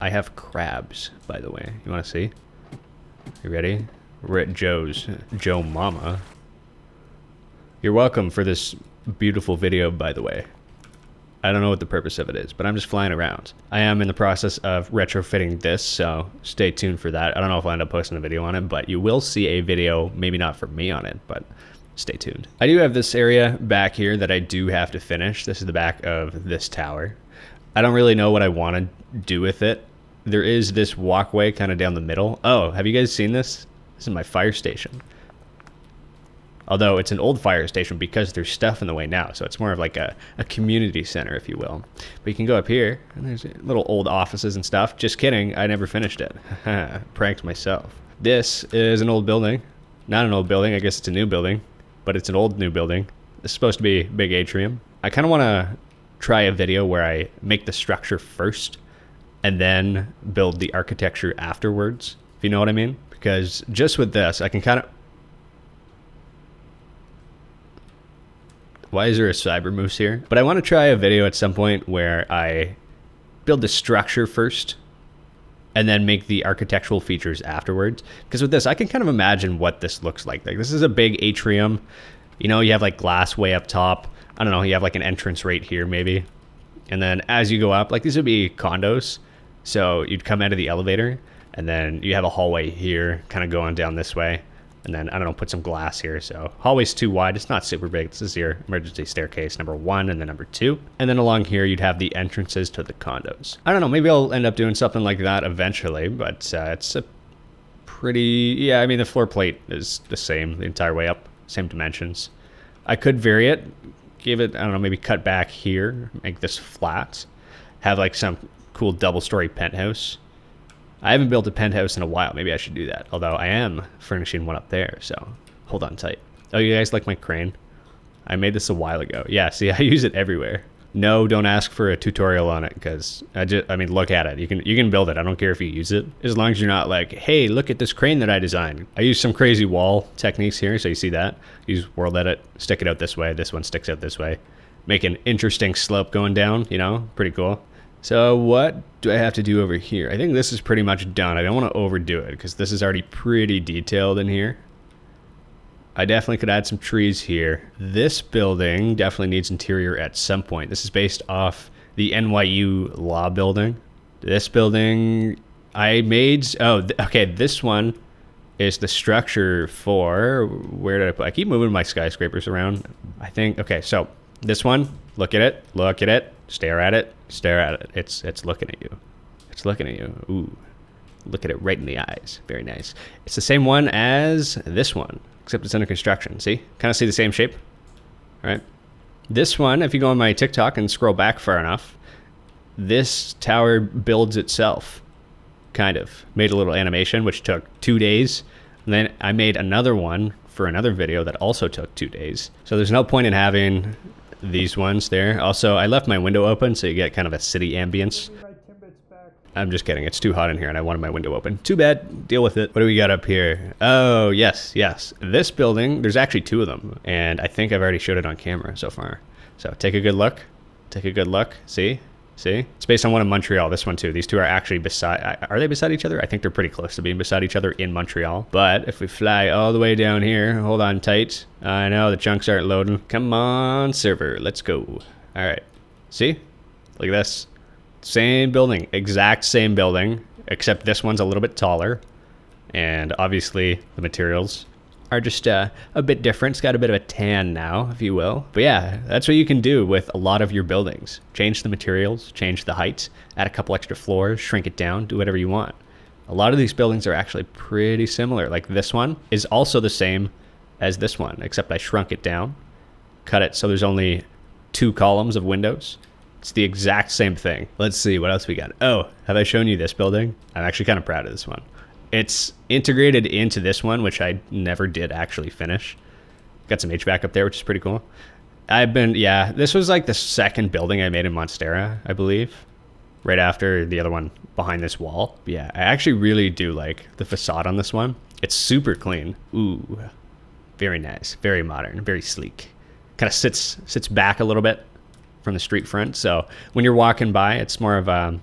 I have crabs, by the way. You want to see? You ready? We're at Joe's. Joe Mama. You're welcome for this beautiful video, by the way. I don't know what the purpose of it is, but I'm just flying around. I am in the process of retrofitting this, so stay tuned for that. I don't know if I'll end up posting a video on it, but you will see a video, maybe not for me on it, but stay tuned. I do have this area back here that I do have to finish. This is the back of this tower. I don't really know what I want to do with it. There is this walkway kind of down the middle. Oh, have you guys seen this? This is my fire station. Although it's an old fire station because there's stuff in the way now. So it's more of like a community center, if you will. But you can go up here and there's little old offices and stuff. Just kidding. I never finished it. Pranked myself. This is an old building. Not an old building. I guess it's a new building. But it's an old new building. It's supposed to be a big atrium. I kind of want to try a video where I make the structure first and then build the architecture afterwards. If you know what I mean. Because just with this, I can kind of... Why is there a cyber moose here? But I want to try a video at some point where I build the structure first and then make the architectural features afterwards. Because with this, I can kind of imagine what this looks like. Like this is a big atrium. You know, you have like glass way up top. I don't know, you have like an entrance right here maybe. And then as you go up, like these would be condos. So you'd come out of the elevator and then you have a hallway here kind of going down this way. And then, I don't know, put some glass here. So hallway's too wide. It's not super big. This is your emergency staircase, number 1 and then number 2. And then along here, you'd have the entrances to the condos. I don't know. Maybe I'll end up doing something like that eventually. But it's a pretty... Yeah, I mean, the floor plate is the same the entire way up. Same dimensions. I could vary it. Give it, I don't know, maybe cut back here. Make this flat. Have like some cool double-story penthouse. I haven't built a penthouse in a while. Maybe I should do that. Although I am furnishing one up there, so hold on tight. Oh, you guys like my crane? I made this a while ago. Yeah, see, I use it everywhere. No, don't ask for a tutorial on it because I mean, look at it. You can build it. I don't care if you use it. As long as you're not like, hey, look at this crane that I designed. I use some crazy wall techniques here, so you see that. Use world edit, stick it out this way. This one sticks out this way. Make an interesting slope going down, you know, pretty cool. So what do I have to do over here? I think this is pretty much done. I don't want to overdo it because this is already pretty detailed in here. I definitely could add some trees here. This building definitely needs interior at some point. This is based off the NYU law building. This building I made... Oh, okay, this one is the structure for... Where did I put... I keep moving my skyscrapers around. I think... Okay, so this one, look at it, stare at it. Stare at it. It's looking at you. It's looking at you. Ooh. Look at it right in the eyes. Very nice. It's the same one as this one, except it's under construction. See? Kind of see the same shape? All right. This one, if you go on my TikTok and scroll back far enough, this tower builds itself. Kind of. Made a little animation, which took 2 days. And then I made another one for another video that also took 2 days. So there's no point in having... these ones there. Also, I left my window open so you get kind of a city ambience. I'm just kidding. It's too hot in here and I wanted my window open. Too bad. Deal with it. What do we got up here? Oh, yes. This building, there's actually 2 of them. And I think I've already showed it on camera so far. So take a good look. See? It's based on one in Montreal. This one too. These 2 are actually beside... Are they beside each other? I think they're pretty close to being beside each other in Montreal. But if we fly all the way down here... Hold on tight. I know the chunks aren't loading. Come on, server. Let's go. All right. See? Look at this. Same building. Exact same building. Except this one's a little bit taller. And obviously the materials... are just a bit different. It's got a bit of a tan now, if you will. But yeah, that's what you can do with a lot of your buildings. Change the materials, change the heights, add a couple extra floors, shrink it down, do whatever you want. A lot of these buildings are actually pretty similar. Like this one is also the same as this one, except I shrunk it down, cut it so there's only 2 columns of windows. It's the exact same thing. Let's see, what else we got? Oh, have I shown you this building? I'm actually kind of proud of this one. It's integrated into this one, which I never did actually finish. Got some HVAC up there, which is pretty cool. This was like the second building I made in Monstera, I believe. Right after the other one behind this wall. But yeah, I actually really do like the facade on this one. It's super clean. Ooh, very nice, very modern, very sleek. Kind of sits back a little bit from the street front. So when you're walking by, it's more of a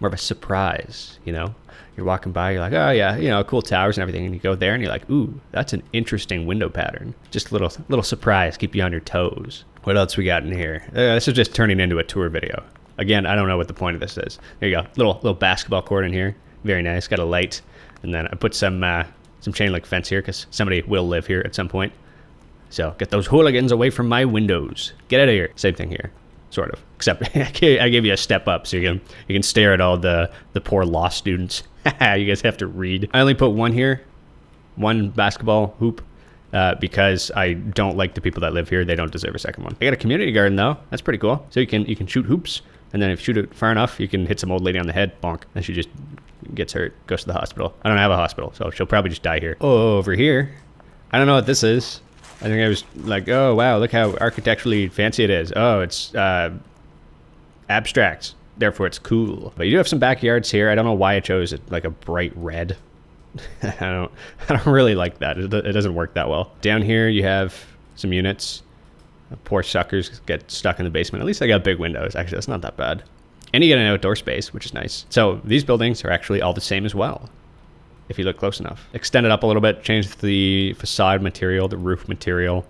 more of a surprise, you know? You're walking by, you're like, oh yeah, you know, cool towers and everything, and you go there and you're like, ooh, that's an interesting window pattern. Just a little surprise, keep you on your toes. What else we got in here? This is just turning into a tour video. Again, I don't know what the point of this is. There you go, little basketball court in here. Very nice, got a light. And then I put some chain link fence here because somebody will live here at some point. So get those hooligans away from my windows. Get out of here. Same thing here, sort of. Except I gave you a step up so you can stare at all the poor law students. You guys have to read. I only put one here, one basketball hoop, because I don't like the people that live here. They don't deserve a second one. I got a community garden though. That's pretty cool. So you can shoot hoops, and then if you shoot it far enough, you can hit some old lady on the head, bonk, and she just gets hurt, goes to the hospital. I don't have a hospital, so she'll probably just die here. Oh, over here, I don't know what this is. I think I was like, oh wow, look how architecturally fancy it is. Oh, it's abstract, therefore it's cool. But you do have some backyards here. I don't know why I chose it like a bright red. I don't really like that. It doesn't work that well. Down here you have some units. Poor suckers get stuck in the basement. At least I got big windows. Actually, that's not that bad. And you get an outdoor space, which is nice. So these buildings are actually all the same as well, if you look close enough. Extend it up a little bit, change the facade material, the roof material.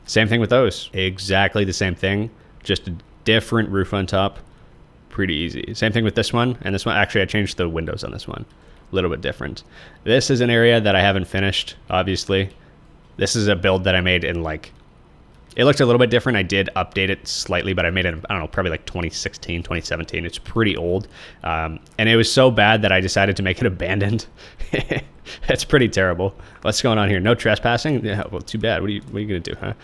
Same thing with those. Exactly the same thing, just a different roof on top. Pretty easy. Same thing with this one and this one. Actually, I changed the windows on this one. A little bit different. This is an area that I haven't finished, obviously. This is a build that I made in like, it looked a little bit different. I did update it slightly, but I made it, I don't know, probably like 2016, 2017. It's pretty old. And it was so bad that I decided to make it abandoned. That's pretty terrible. What's going on here? No trespassing? Yeah, well, too bad. What are you going to do, huh?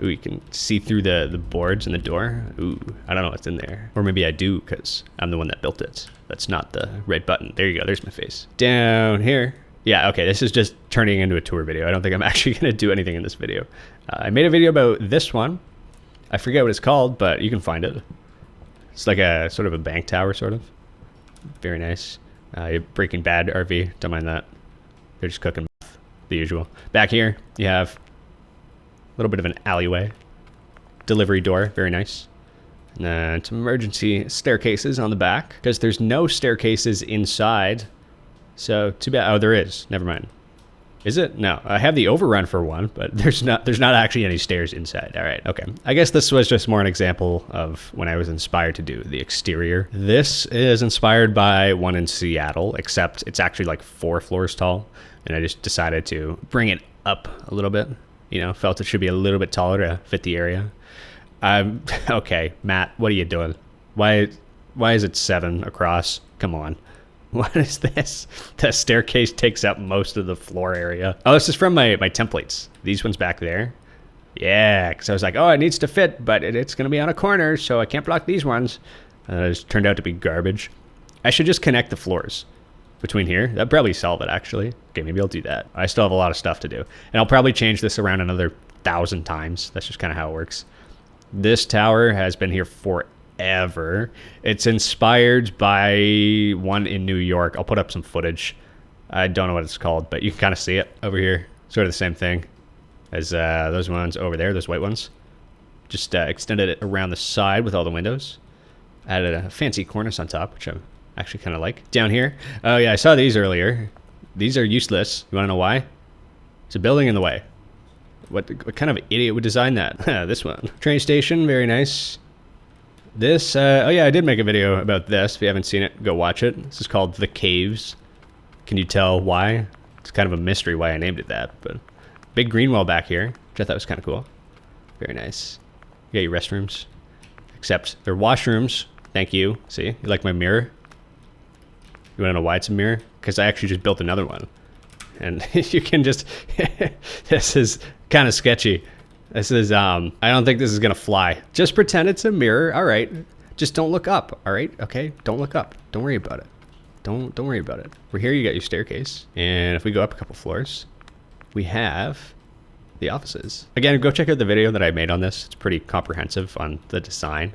Ooh, you can see through the boards in the door. Ooh, I don't know what's in there. Or maybe I do because I'm the one that built it. That's not the red button. There you go. There's my face. Down here. Yeah, okay, this is just turning into a tour video. I don't think I'm actually going to do anything in this video. I made a video about this one. I forget what it's called, but you can find it. It's like a sort of a bank tower, sort of. Very nice. Breaking Bad RV. Don't mind that. They're just cooking the usual. Back here, you have a little bit of an alleyway. Delivery door. Very nice. And then some emergency staircases on the back, because there's no staircases inside. So too bad. Oh, there is. Never mind. Is it? No. I have the overrun for one, but there's not actually any stairs inside. All right. Okay. I guess this was just more an example of when I was inspired to do the exterior. This is inspired by one in Seattle, except it's actually like 4 floors tall. And I just decided to bring it up a little bit. You know, felt it should be a little bit taller to fit the area. Okay, Matt, what are you doing? Why is it 7 across? Come on. What is this? The staircase takes up most of the floor area. Oh, this is from my templates. These ones back there. Yeah, because I was like, oh, it needs to fit, but it's going to be on a corner, so I can't block these ones. It just turned out to be garbage. I should just connect the floors between here. That'd probably solve it, actually. Okay, maybe I'll do that. I still have a lot of stuff to do. And I'll probably change this around another 1,000 times. That's just kind of how it works. This tower has been here forever. It's inspired by one in New York. I'll put up some footage. I don't know what it's called, but you can kind of see it over here. Sort of the same thing as those ones over there, those white ones. Just extended it around the side with all the windows. Added a fancy cornice on top, which I actually kind of like. Down here, oh yeah, I saw these earlier. These are useless. You want to know why? It's a building in the way. What kind of idiot would design that? This one. Train station, very nice. This, oh yeah, I did make a video about this. If you haven't seen it, go watch it. This is called The Caves. Can you tell why? It's kind of a mystery why I named it that, but big green wall back here, which I thought was kind of cool. Very nice. You got your restrooms, except they're washrooms. Thank you. See, you like my mirror? You want to know why it's a mirror? Because I actually just built another one. And you can just, this is kind of sketchy. This is, I don't think this is going to fly. Just pretend it's a mirror. All right. Just don't look up. All right. Okay. Don't look up. Don't worry about it. Don't worry about it. We're here. You got your staircase. And if we go up a couple floors, we have the offices. Again, go check out the video that I made on this. It's pretty comprehensive on the design.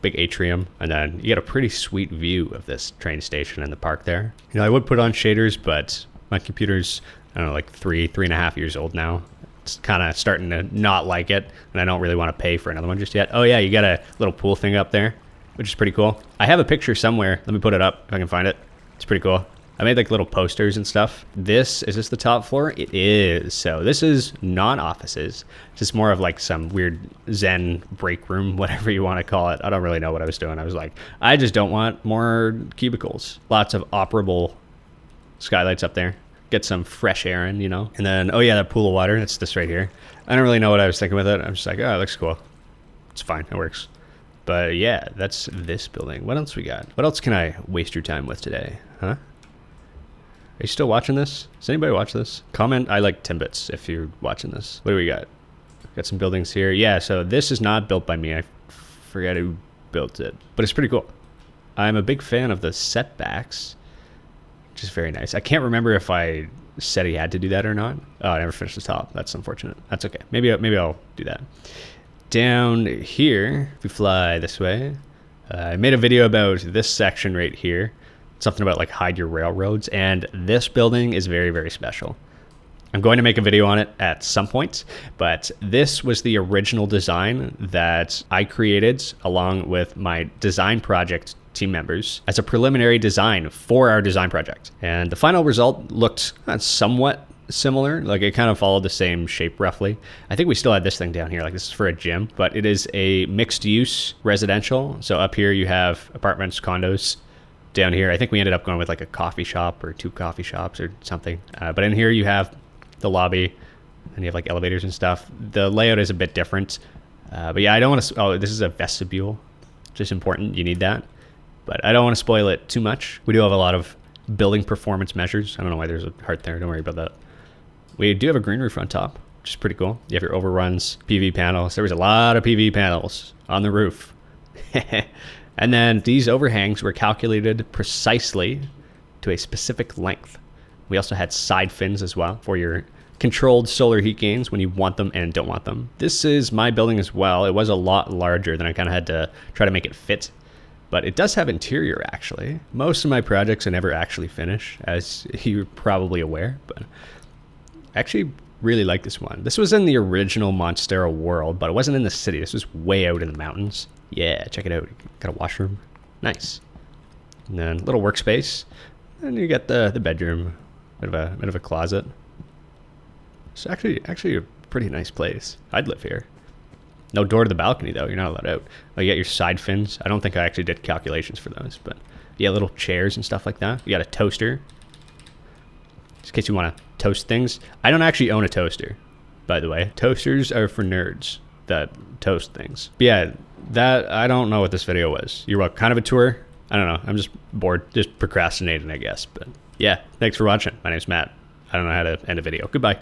Big atrium. And then you get a pretty sweet view of this train station and the park there. You know, I would put on shaders, but my computer's, I don't know, like 3.5 years old now. It's kind of starting to not like it, and I don't really want to pay for another one just yet. Oh yeah, you got a little pool thing up there. which is pretty cool. I have a picture somewhere. Let me put it up if I can find it. It's pretty cool. I made like little posters and stuff. Is this the top floor? It is. So this is non-offices. Just more of like some weird Zen break room, whatever you want to call it. I don't really know what I was doing. I was like, I just don't want more cubicles. Lots of operable skylights up there. Get some fresh air in, you know? And then, oh yeah, that pool of water. That's this right here. I don't really know what I was thinking with it. I'm just like, oh, it looks cool. It's fine. It works. But yeah, that's this building. What else we got? What else can I waste your time with today? Huh? Are you still watching this? Does anybody watch this? Comment I like Timbits if you're watching this. What do we got? Got some buildings here. Yeah, so this is not built by me. I forget who built it. But it's pretty cool. I'm a big fan of the setbacks, which is very nice. I can't remember if I said he had to do that or not. Oh, I never finished the top. That's unfortunate. That's okay. Maybe I'll do that. Down here, if we fly this way, I made a video about this section right here. Something about like hide your railroads, and this building is very, very special. I'm going to make a video on it at some point, but this was the original design that I created along with my design project team members as a preliminary design for our design project. And the final result looked somewhat similar, like it kind of followed the same shape roughly. I think we still had this thing down here, like this is for a gym, but it is a mixed use residential. So up here you have apartments, condos. Down here, I think we ended up going with like a coffee shop or 2 coffee shops or something. But in here you have the lobby and you have like elevators and stuff. The layout is a bit different. But yeah, I don't want to, oh, this is a vestibule, which is important. You need that. But I don't want to spoil it too much. We do have a lot of building performance measures. I don't know why there's a heart there. Don't worry about that. We do have a green roof on top, which is pretty cool. You have your overruns, PV panels. There was a lot of PV panels on the roof. And then these overhangs were calculated precisely to a specific length. We also had side fins as well for your controlled solar heat gains when you want them and don't want them. This is my building as well. It was a lot larger than I kind of had to try to make it fit. But it does have interior actually. Most of my projects I never actually finish, as you're probably aware. But I actually really like this one. This was in the original Monstera world, but it wasn't in the city. This was way out in the mountains. Yeah, check it out. Got a washroom. Nice. And then little workspace. And you got the bedroom. Bit of a closet. It's actually a pretty nice place. I'd live here. No door to the balcony though. You're not allowed out. Oh, you got your side fins. I don't think I actually did calculations for those, but yeah, little chairs and stuff like that. You got a toaster. Just in case you want to toast things. I don't actually own a toaster, by the way. Toasters are for nerds that toast things. But yeah, that, I don't know what this video was. You're what, kind of a tour? I don't know. I'm just bored, just procrastinating, I guess. But yeah, thanks for watching. My name's Matt. I don't know how to end a video. Goodbye.